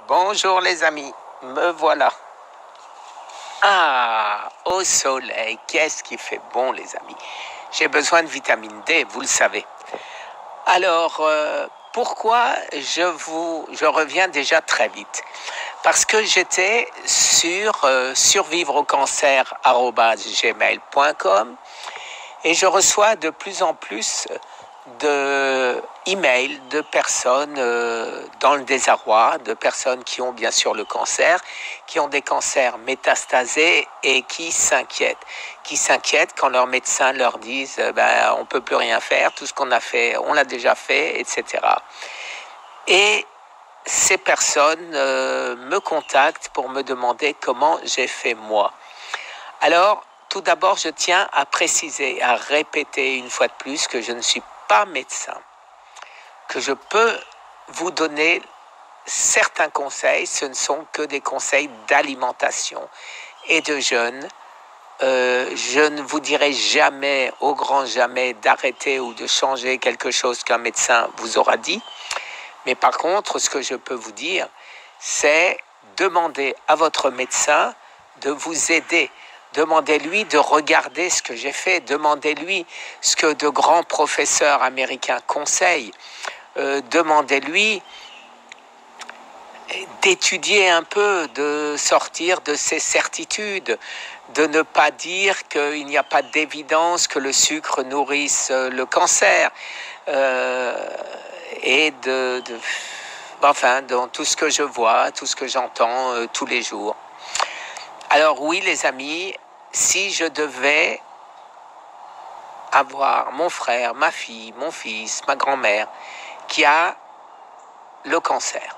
Bonjour les amis, me voilà. Ah, au soleil, qu'est-ce qui fait bon les amis. J'ai besoin de vitamine D, vous le savez. Alors, pourquoi je reviens déjà très vite? Parce que j'étais sur survivreaucancer@gmail.com et je reçois de plus en plus de emails de personnes dans le désarroi, de personnes qui ont bien sûr le cancer, qui ont des cancers métastasés et qui s'inquiètent quand leurs médecins leur disent on peut plus rien faire, tout ce qu'on a fait, on l'a déjà fait, etc. Et ces personnes me contactent pour me demander comment j'ai fait moi. Alors, tout d'abord, je tiens à préciser, à répéter une fois de plus que je ne suis pas médecin, que je peux vous donner certains conseils, ce ne sont que des conseils d'alimentation et de jeûne. Je ne vous dirai jamais, au grand jamais, d'arrêter ou de changer quelque chose qu'un médecin vous aura dit. Mais par contre, ce que je peux vous dire, c'est demander à votre médecin de vous aider. Demandez-lui de regarder ce que j'ai fait. Demandez-lui ce que de grands professeurs américains conseillent. Demandez-lui d'étudier un peu, de sortir de ses certitudes, de ne pas dire qu'il n'y a pas d'évidence que le sucre nourrisse le cancer. Et dans tout ce que je vois, tout ce que j'entends tous les jours. Alors oui, les amis, si je devais avoir mon frère, ma fille, mon fils, ma grand-mère qui a le cancer,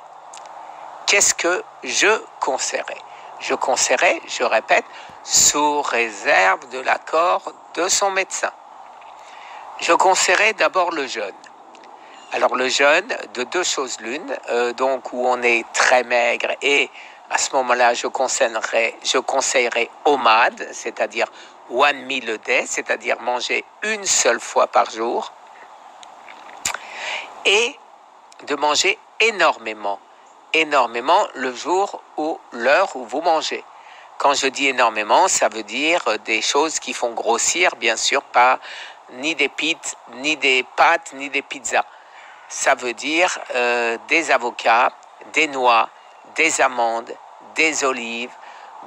qu'est-ce que je conseillerais? Je conseillerais, je répète, sous réserve de l'accord de son médecin. Je conseillerais d'abord le jeûne. Alors le jeûne, de deux choses l'une, donc où on est très maigre et à ce moment-là, je conseillerais OMAD, c'est-à-dire one meal a day, c'est-à-dire manger une seule fois par jour et de manger énormément le jour ou l'heure où vous mangez. Quand je dis énormément, ça veut dire des choses qui font grossir, bien sûr, pas ni des pâtes, ni des pizzas. Ça veut dire des avocats, des noix, des amandes, des olives,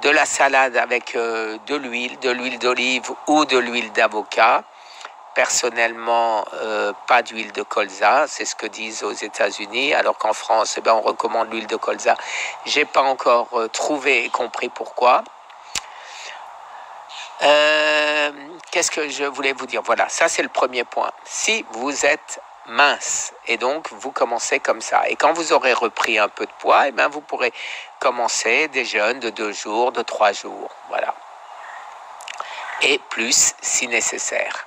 de la salade avec de l'huile d'olive ou de l'huile d'avocat. Personnellement, pas d'huile de colza, c'est ce que disent aux États-Unis, alors qu'en France, on recommande l'huile de colza. J'ai pas encore trouvé et compris pourquoi. Qu'est-ce que je voulais vous dire? Voilà, ça c'est le premier point. Si vous êtes mince et donc vous commencez comme ça, et quand vous aurez repris un peu de poids, vous pourrez commencer des jeûnes de 2 jours, de 3 jours, voilà, et plus si nécessaire.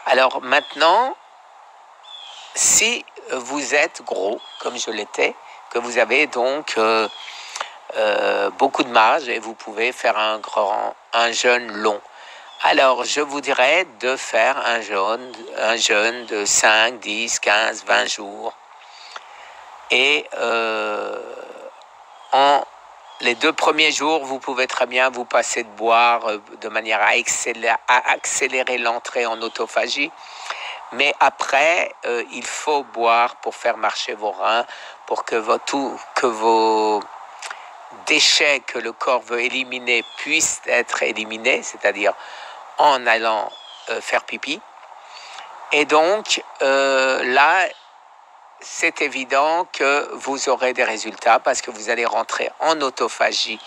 Alors maintenant, si vous êtes gros comme je l'étais, que vous avez donc beaucoup de marge et vous pouvez faire un jeûne long, alors je vous dirais de faire un jeûne de 5, 10, 15, 20 jours. Et les 2 premiers jours, vous pouvez très bien vous passer de boire de manière à accélérer l'entrée en autophagie. Mais après, il faut boire pour faire marcher vos reins, pour que vos déchets que le corps veut éliminer puissent être éliminés, c'est-à-dire en allant faire pipi. Et donc, là, c'est évident que vous aurez des résultats parce que vous allez rentrer en autophagie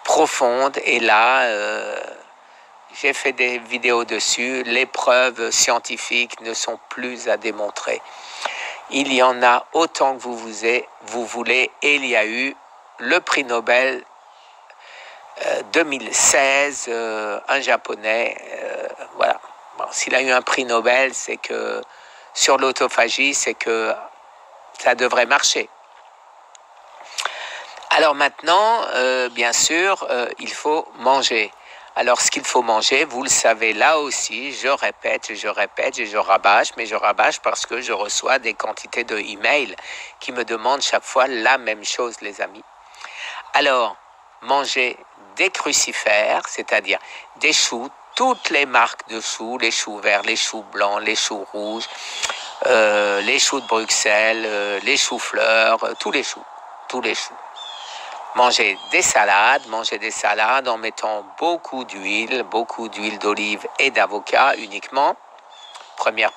profonde. Et là, j'ai fait des vidéos dessus. Les preuves scientifiques ne sont plus à démontrer. Il y en a autant que vous voulez. Et il y a eu le prix Nobel 2016, un japonais, voilà. Bon, s'il a eu un prix Nobel, c'est que sur l'autophagie, c'est que ça devrait marcher. Alors maintenant, bien sûr, il faut manger. Alors ce qu'il faut manger, vous le savez, là aussi, je répète et je rabâche, mais je rabâche parce que je reçois des quantités de emails qui me demandent chaque fois la même chose, les amis. Alors, mangez des crucifères, c'est-à-dire des choux, toutes les marques de choux, les choux verts, les choux blancs, les choux rouges, les choux de Bruxelles, les choux-fleurs, tous les choux. Mangez des salades en mettant beaucoup d'huile d'olive et d'avocat uniquement. Première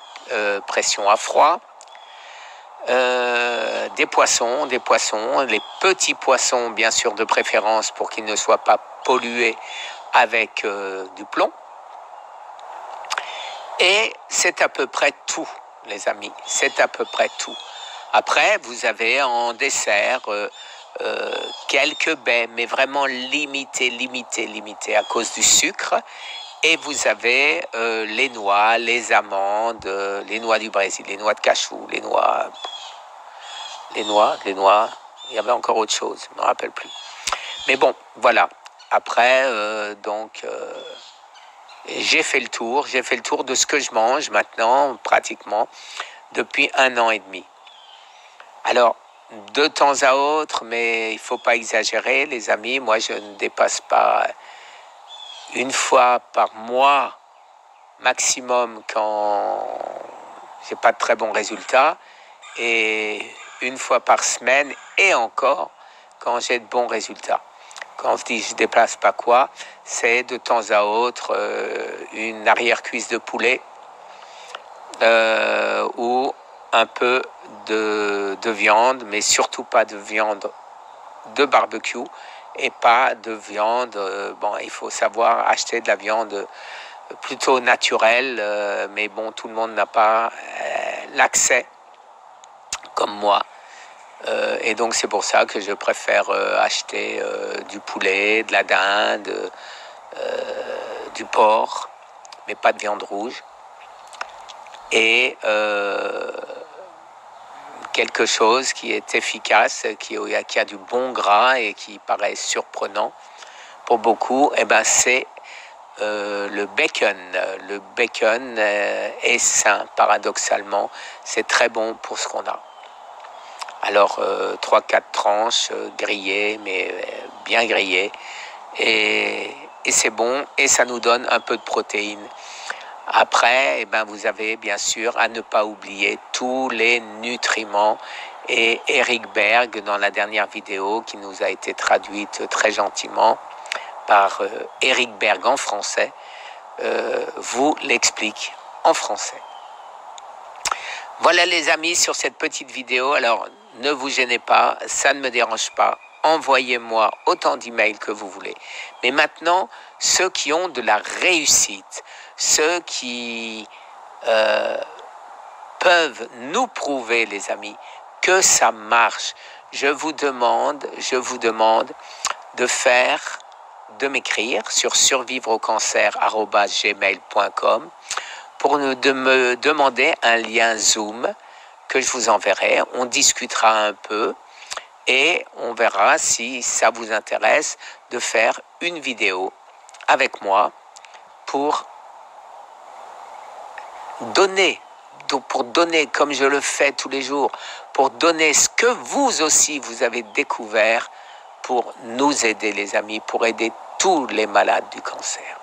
pression à froid. Des poissons, les petits poissons bien sûr de préférence pour qu'ils ne soient pas pollués avec du plomb. Et c'est à peu près tout, les amis, c'est à peu près tout. Après, vous avez en dessert quelques baies, mais vraiment limitées à cause du sucre. Et vous avez les noix, les amandes, les noix du Brésil, les noix de cachou, les noix, il y avait encore autre chose, je ne me rappelle plus. Mais bon, voilà. Après, j'ai fait le tour de ce que je mange maintenant, pratiquement, depuis 1 an et demi. Alors, de temps à autre, mais il ne faut pas exagérer, les amis, moi je ne dépasse pas 1 fois par mois maximum quand j'ai pas de très bons résultats, et 1 fois par semaine, et encore quand j'ai de bons résultats. Quand je dis je déplace pas quoi, c'est de temps à autre une arrière-cuisse de poulet ou un peu de viande, mais surtout pas de viande de barbecue et pas de viande. Il faut savoir acheter de la viande plutôt naturelle, mais bon, tout le monde n'a pas l'accès comme moi. Et donc c'est pour ça que je préfère acheter du poulet, de la dinde, du porc, mais pas de viande rouge. Et quelque chose qui est efficace, qui a du bon gras et qui paraît surprenant pour beaucoup, c'est le bacon. Le bacon est sain, paradoxalement. C'est très bon pour ce qu'on a. Alors, 3-4 tranches grillées, mais bien grillées. Et c'est bon, et ça nous donne un peu de protéines. Après, vous avez bien sûr à ne pas oublier tous les nutriments. Et Eric Berg, dans la dernière vidéo qui nous a été traduite très gentiment par Eric Berg en français, vous l'explique en français. Voilà les amis sur cette petite vidéo. Alors ne vous gênez pas, ça ne me dérange pas. Envoyez-moi autant d'emails que vous voulez. Mais maintenant, ceux qui ont de la réussite, ceux qui peuvent nous prouver, les amis, que ça marche, je vous demande de m'écrire sur survivreaucancer@gmail.com pour me demander un lien Zoom que je vous enverrai. On discutera un peu et on verra si ça vous intéresse de faire une vidéo avec moi pour donner comme je le fais tous les jours, pour donner ce que vous aussi vous avez découvert pour nous aider les amis, pour aider tous les malades du cancer.